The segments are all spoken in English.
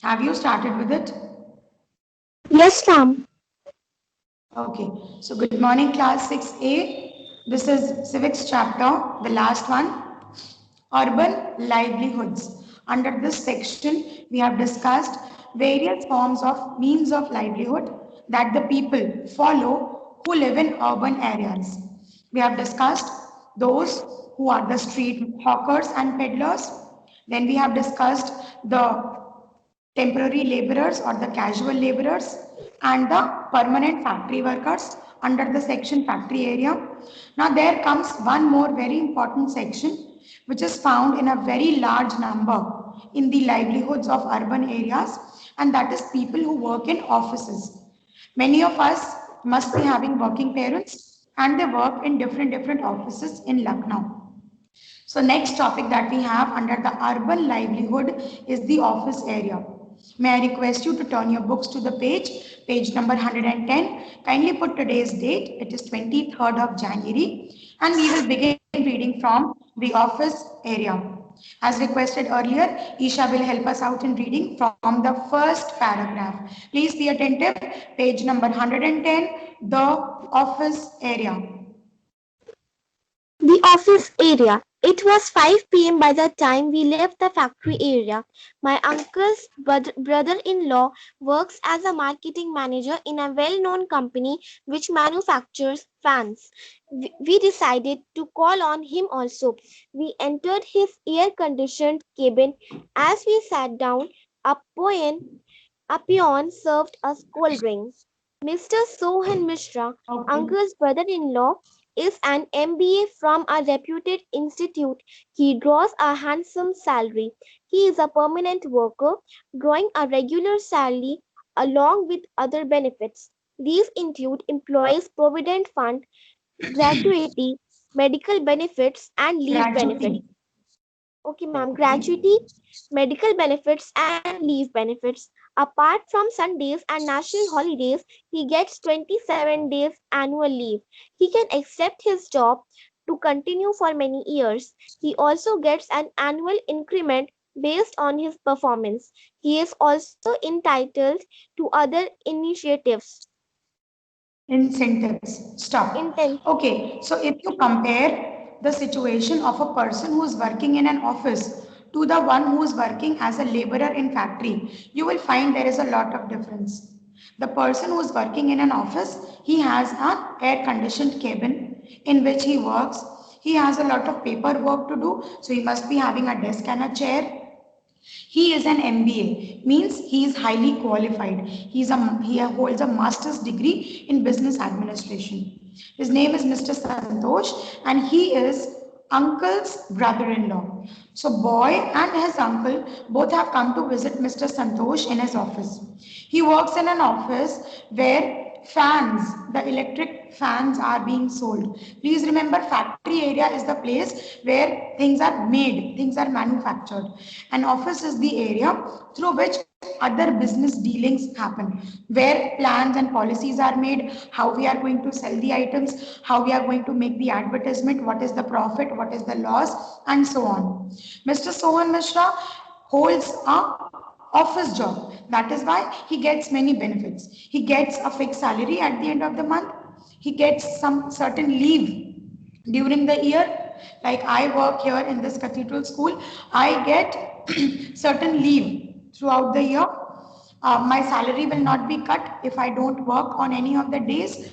Have you started with it? Yes, ma'am. Okay. So good morning, class 6A. This is civics chapter, the last one, urban livelihoods. Under this section, we have discussed various forms of means of livelihood that the people follow who live in urban areas. We have discussed those who are the street hawkers and peddlers. Then we have discussed the temporary laborers or the casual laborers and the permanent factory workers under the section factory area. Now there comes one more very important section which is found in a very large number in the livelihoods of urban areas, and that is people who work in offices. Many of us must be having working parents and they work in different offices in Lucknow. So next topic that we have under the urban livelihood is the office area. May I request you to turn your books to the page number 110. Kindly put today's date. It is 23rd of January and we will begin reading from the office area. As requested earlier, Isha will help us out in reading from the first paragraph. Please be attentive. Page number 110, the office area. The office area. It was 5 p.m. by the time we left the factory area. My uncle's brother-in-law works as a marketing manager in a well-known company which manufactures fans. We decided to call on him also. We entered his air-conditioned cabin. As we sat down, a peon served us cold drinks. Mr. Sohan Mishra, Okay. uncle's brother-in-law, is an MBA from a reputed institute. He draws a handsome salary. He is a permanent worker, drawing a regular salary along with other benefits. These include employees' provident fund, gratuity, medical benefits, and leave benefits. Gratuity. Okay, ma'am. Okay. Gratuity, medical benefits, and leave benefits. Apart from Sundays and national holidays, he gets 27 days annual leave. He can accept his job to continue for many years. He also gets an annual increment based on his performance. He is also entitled to other initiatives. Incentives. Stop. Inten- Okay, so if you compare the situation of a person who is working in an office to the one who is working as a laborer in factory, you will find there is a lot of difference. The person who is working in an office, he has an air conditioned cabin in which he works. He has a lot of paperwork to do, so he must be having a desk and a chair. He is an MBA, means he is highly qualified. He holds a master's degree in business administration. His name is Mr. Santosh and he is uncle's brother-in-law. So boy and his uncle both have come to visit Mr. Santosh in his office. He works in an office where fans, the electric fans are being sold. Please remember, factory area is the place where things are made, things are manufactured. An office is the area through which other business dealings happen, where plans and policies are made, how we are going to sell the items, how we are going to make the advertisement, what is the profit, what is the loss, and so on. Mr. Sohan Mishra holds a office job. That is why he gets many benefits. He gets a fixed salary at the end of the month. He gets some certain leave during the year. Like I work here in this cathedral school, I get certain leave throughout the year. My salary will not be cut if I don't work on any of the days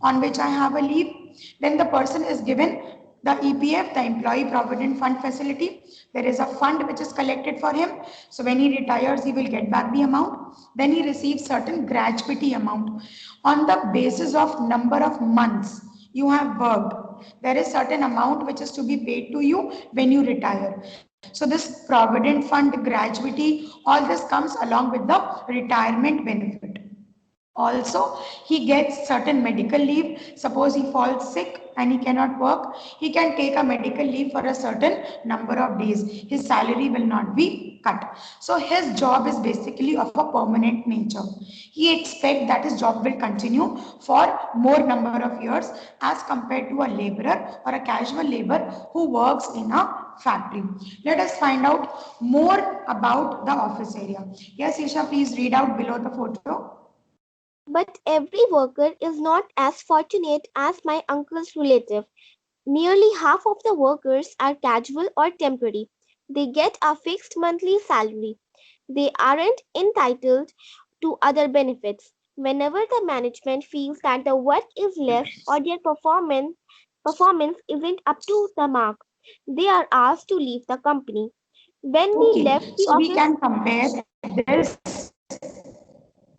on which I have a leave. Then the person is given the EPF, the Employee Provident Fund facility. There is a fund which is collected for him. So when he retires, he will get back the amount. Then he receives certain gratuity amount on the basis of number of months you have worked. There is certain amount which is to be paid to you when you retire. So this provident fund, gratuity, all this comes along with the retirement benefit. Also, he gets certain medical leave. Suppose he falls sick and he cannot work, he can take a medical leave for a certain number of days. His salary will not be cut. So his job is basically of a permanent nature. He expects that his job will continue for more number of years as compared to a laborer or a casual laborer who works in a factory. Let us find out more about the office area. Yes, Isha, please read out below the photo. But every worker is not as fortunate as my uncle's relative. Nearly half of the workers are casual or temporary. They get a fixed monthly salary. They aren't entitled to other benefits. Whenever the management feels that the work is less or their performance isn't up to the mark, they are asked to leave the company. When we left Okay, the so we office, can compare this.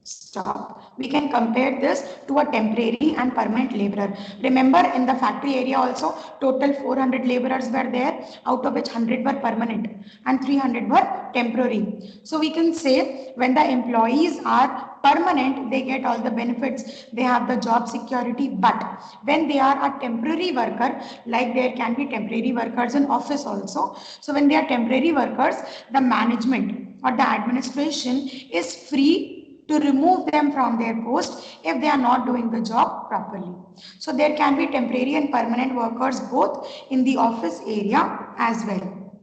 Stop. We can compare this to a temporary and permanent laborer. Remember, in the factory area also, total 400 laborers were there, out of which 100 were permanent and 300 were temporary. So we can say when the employees are permanent, they get all the benefits, they have the job security. But when they are a temporary worker, like there can be temporary workers in office also, so when they are temporary workers, the management or the administration is free to remove them from their post if they are not doing the job properly. So there can be temporary and permanent workers both in the office area as well.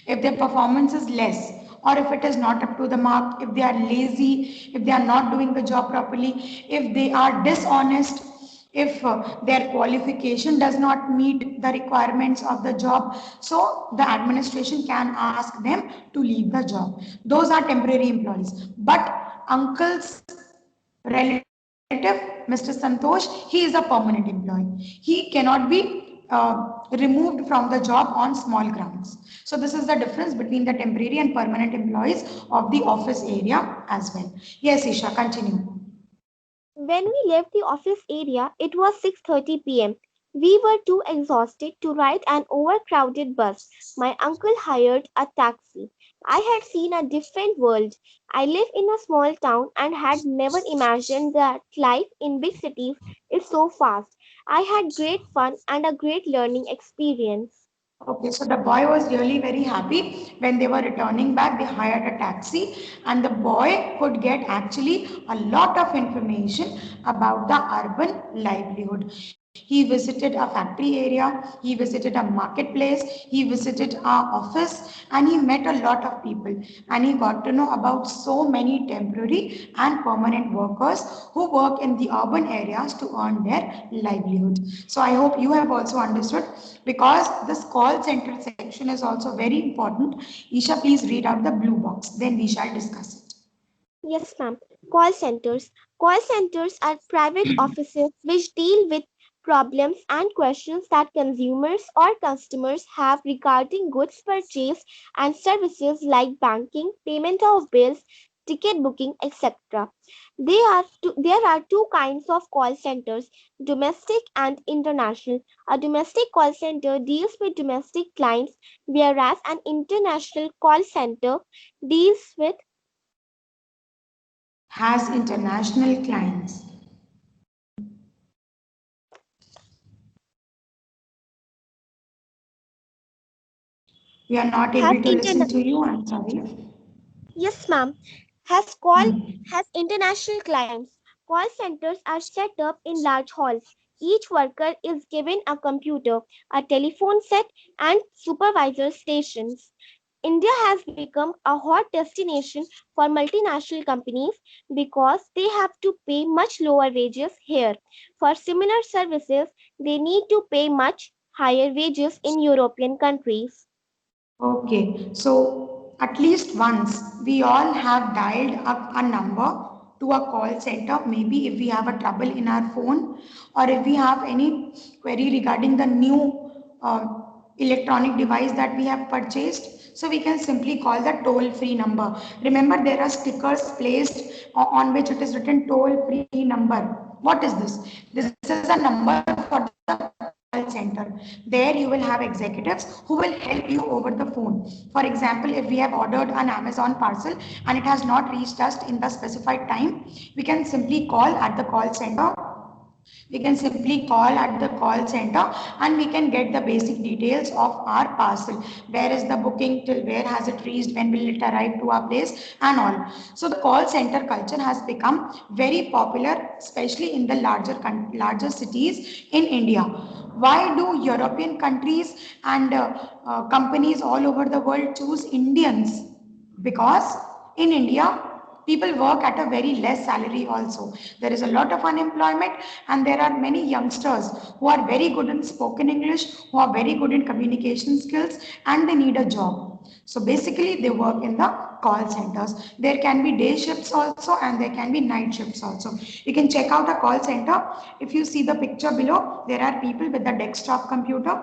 If their performance is less, or if it is not up to the mark, if they are lazy, if they are not doing the job properly, if they are dishonest, if their qualification does not meet the requirements of the job, so the administration can ask them to leave the job. Those are temporary employees. But uncle's relative, Mr. Santosh, he is a permanent employee. He cannot be removed from the job on small grounds. So this is the difference between the temporary and permanent employees of the office area as well. Yes, Isha, continue. when we left the office area, it was 6:30 p.m. We were too exhausted to ride an overcrowded bus. My uncle hired a taxi. I had seen a different world. I live in a small town and had never imagined that life in big cities is so fast. I had great fun and a great learning experience. Okay, so the boy was really very happy when they were returning back. They hired a taxi, and the boy could get actually a lot of information about the urban livelihood. He visited a factory area, he visited a marketplace, he visited our office, and he met a lot of people. And he got to know about so many temporary and permanent workers who work in the urban areas to earn their livelihood. So I hope you have also understood, because this call center section is also very important. Isha, please read out the blue box, then we shall discuss it. Yes, ma'am. Call centers. Call centers are private offices which deal with problems and questions that consumers or customers have regarding goods purchased and services like banking, payment of bills, ticket booking, etc. There are two kinds of call centers, domestic and international. A domestic call center deals with domestic clients, whereas an international call center deals with Has international clients. We are not have able to listen internet. to you. I'm sorry. Yes, ma'am. Has international clients. Call centers are set up in large halls. Each worker is given a computer, a telephone set, and supervisor stations. India has become a hot destination for multinational companies because they have to pay much lower wages here. For similar services, they need to pay much higher wages in European countries. Okay, so at least once we all have dialed up a number to a call center. Maybe if we have a trouble in our phone, or if we have any query regarding the new electronic device that we have purchased. So we can simply call the toll free number. Remember, there are stickers placed on which it is written toll free number. What is this? This is a number for the call center. There you will have executives who will help you over the phone. For example, if we have ordered an Amazon parcel and it has not reached us in the specified time, we can simply call at the call center. We can simply call at the call center and we can get the basic details of our parcel. Where is the booking, till where has it reached, when will it arrive to our place and all. So the call center culture has become very popular, especially in the larger cities in India. Why do European countries and companies all over the world choose Indians? Because in India, people work at a very less salary also. There is a lot of unemployment and there are many youngsters who are very good in spoken English, who are very good in communication skills and they need a job. So basically they work in the call centers. There can be day shifts also and there can be night shifts also. You can check out a call center. If you see the picture below, there are people with a desktop computer.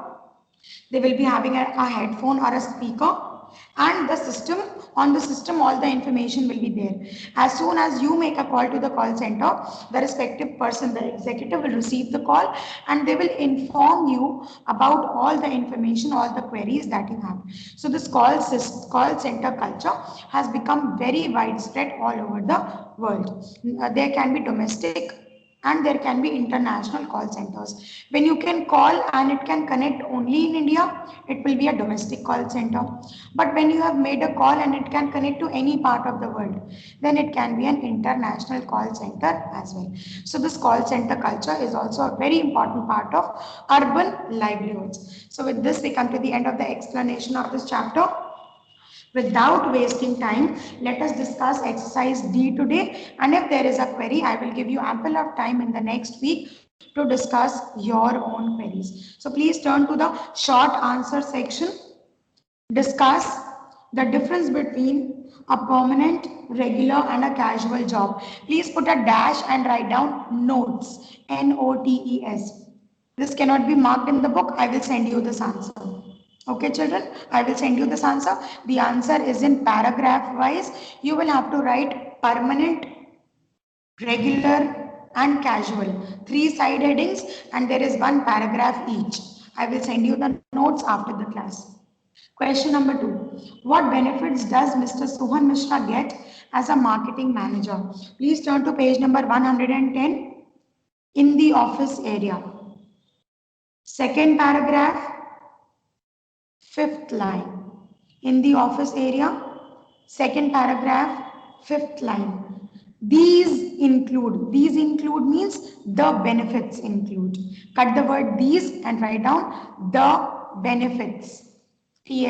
They will be having a headphone or a speaker, and the system, on the system all the information will be there. As soon as you make a call to the call center, the respective person, the executive, will receive the call and they will inform you about all the information, all the queries that you have. So this call center culture has become very widespread all over the world. There can be domestic and there can be international call centers. When you can call and it can connect only in India, it will be a domestic call center. But when you have made a call and it can connect to any part of the world, then it can be an international call center as well. So this call center culture is also a very important part of urban livelihoods. So with this we come to the end of the explanation of this chapter. Without wasting time, let us discuss exercise D today. And if there is a query, I will give you ample of time in the next week to discuss your own queries. So please turn to the short answer section. Discuss the difference between a permanent, regular and a casual job. Please put a dash and write down notes, N-O-T-E-S. This cannot be marked in the book. I will send you this answer. Okay, children, I will send you this answer. The answer is in paragraph wise. You will have to write permanent, regular and casual. 3 side headings and there is 1 paragraph each. I will send you the notes after the class. Question number 2. What benefits does Mr. Sohan Mishra get as a marketing manager? Please turn to page number 110 in the office area. Second paragraph, 5th line. In the office area, second paragraph, 5th line. These include means the benefits include. Cut the word these and write down the benefits. The,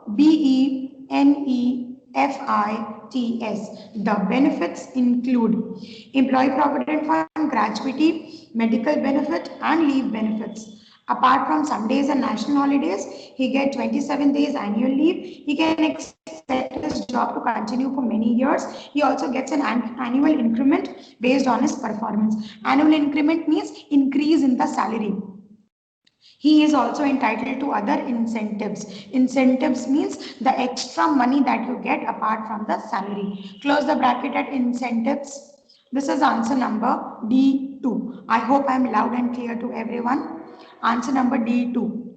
BENEFITS. The benefits include employee provident fund, gratuity, medical benefit and leave benefits. Apart from Sundays and national holidays, he gets 27 days annual leave. He can expect his job to continue for many years. He also gets an annual increment based on his performance. Annual increment means increase in the salary. He is also entitled to other incentives. Incentives means the extra money that you get apart from the salary. Close the bracket at incentives. This is answer number D2. I hope I am loud and clear to everyone. Answer number D2.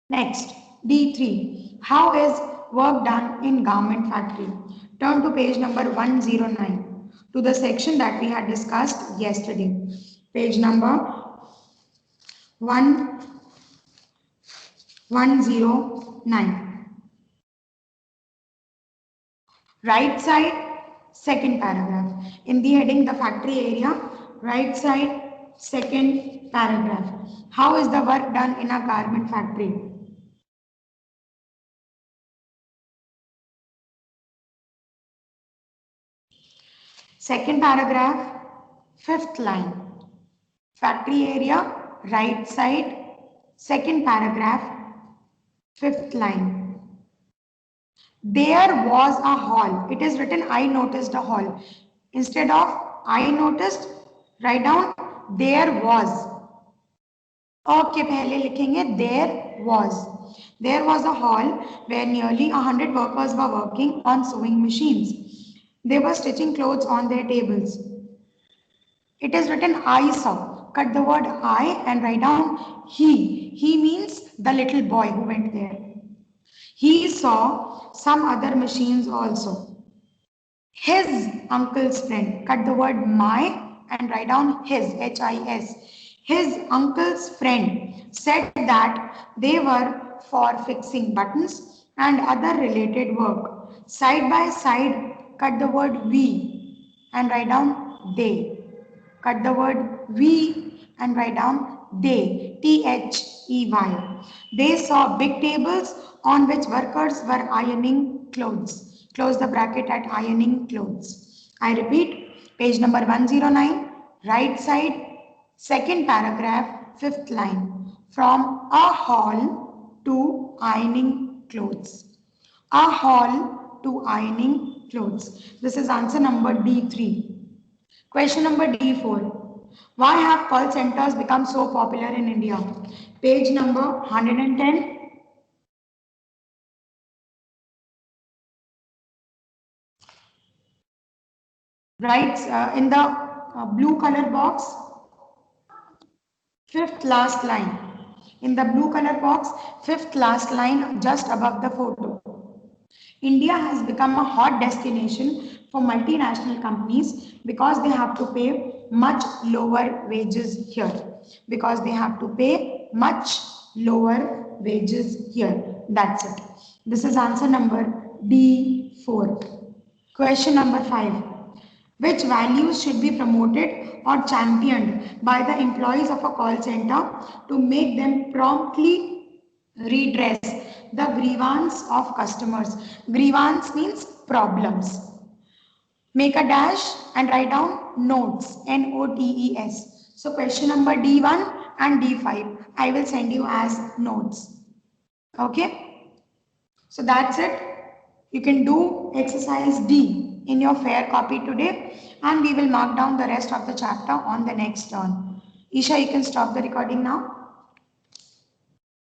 Next, D3. How is work done in garment factory? Turn to page number 109 to the section that we had discussed yesterday. Page number 109. Right side, second paragraph. In the heading, the factory area, right side, second paragraph. How is the work done in a garment factory? Second paragraph, 5th line. Factory area, right side, second paragraph, 5th line. There was a hall. It is written I noticed a hall. Instead of I noticed, write down there was. Okay, पहले लिखेंगे there was. There was a hall where nearly 100 workers were working on sewing machines. They were stitching clothes on their tables. It is written I saw. Cut the word I and write down he. He means the little boy who went there. He saw some other machines also. His uncle's friend. Cut the word my and write down his, H-I-S. His uncle's friend said that they were for fixing buttons and other related work. Side by side, cut the word we and write down they. Cut the word we and write down they, T-H-E-Y. They saw big tables on which workers were ironing clothes. Close the bracket at ironing clothes. I repeat, page number 109, right side, second paragraph, fifth line. From a hall to ironing clothes. A hall to ironing clothes. This is answer number D3. Question number D4. Why have call centers become so popular in India? Page number 110. Right in the blue color box, fifth last line. In the blue color box, fifth last line just above the photo. India has become a hot destination for multinational companies because they have to pay much lower wages here. Because they have to pay much lower wages here. That's it. This is answer number D4. Question number 5. Which values should be promoted or championed by the employees of a call center to make them promptly redress the grievance of customers? Grievance means problems. Make a dash and write down notes, N-O-T-E-S. So question number D1 and D5, I will send you as notes. Okay. So that's it. You can do exercise D in your fair copy today and we will mark down the rest of the chapter on the next turn. Isha, you can stop the recording now.